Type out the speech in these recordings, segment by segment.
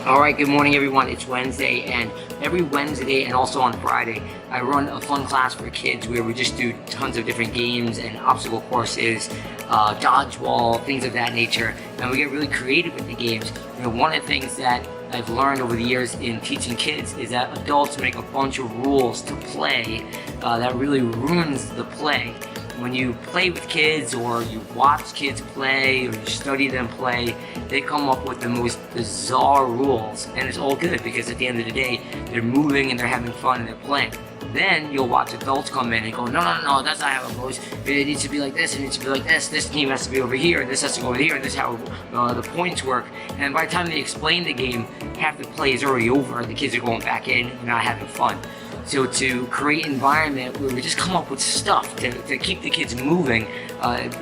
Alright, good morning everyone. It's Wednesday, and every Wednesday and also on Friday I run a fun class for kids where we just do tons of different games and obstacle courses, dodgeball, things of that nature, and we get really creative with the games. You know, one of the things that I've learned over the years in teaching kids is that adults make a bunch of rules to play that really ruins the play. When you play with kids, or you watch kids play, or you study them play, they come up with the most bizarre rules, and it's all good because at the end of the day, they're moving and they're having fun and they're playing. Then you'll watch adults come in and go, no, that's not how it goes. It needs to be like this, it needs to be like this. This team has to be over here, and this has to go over here, and this is how the points work. And by the time they explain the game, half the play is already over. The kids are going back in and not having fun. So to create an environment where we just come up with stuff to keep the kids moving,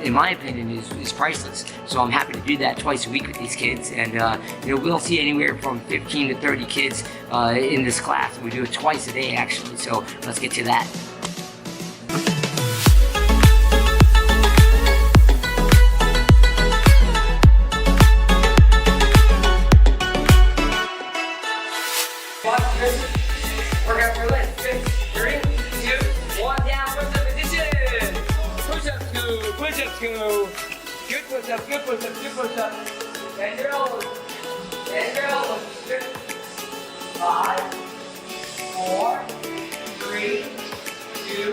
in my opinion, is priceless. So I'm happy to do that twice a week with these kids, and you know, we'll see anywhere from 15 to 30 kids in this class. We do it twice a day actually, so let's get to that. Work out your legs. 3, 2, 1, down, push-up position. Push-ups go, push-ups go. Good push-up, good push-up, good push-up. Bend your elbows. Bend your elbows. Good. 5, 4, 3, 2,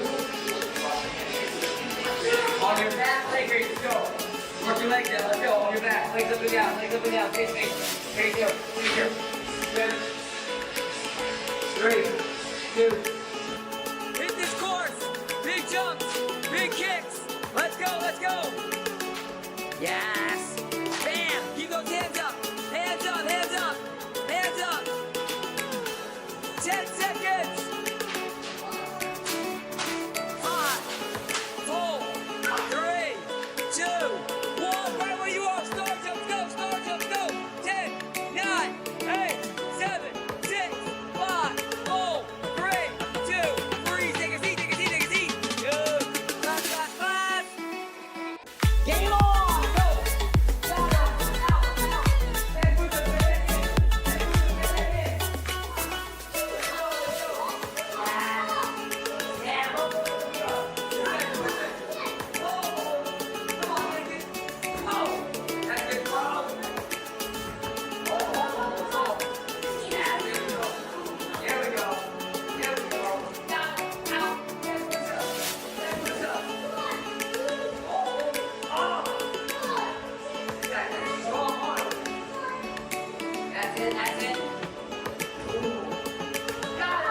1. On your back, leg raise, go. Work your legs out, let's go. On your back, legs up and down, legs up and down. Face, face here, face here. Good. 3, 2. Hit this course. Big jumps, big kicks. Let's go, let's go. Yes. Bam. Keep those hands up. Hands up, hands up, hands up. 10 seconds. 5, 4, 3, 2, 1. Right where you are. Star jumps, go, star jumps, go. 10, 9, 8, 7, 6, 5, 4, 3, 2, 3. Take a seat, take a seat, take a seat. Good. Class, class, class. Game on. Go. Down, out, out. And put the bed in. And put the bed in. Yeah. Come on, Lincoln. Oh. That's it, bro. Yeah, there we go. There we go. There we go. Down, out, and push up. And push up. That's it. Strong arm. That's it, that's it. Got it.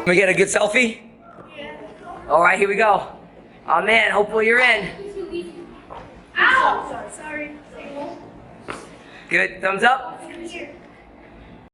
Can we get a good selfie? Yeah. All right, here we go. Oh man, hopefully you're in. Ow! Sorry. Good, thumbs up? Here.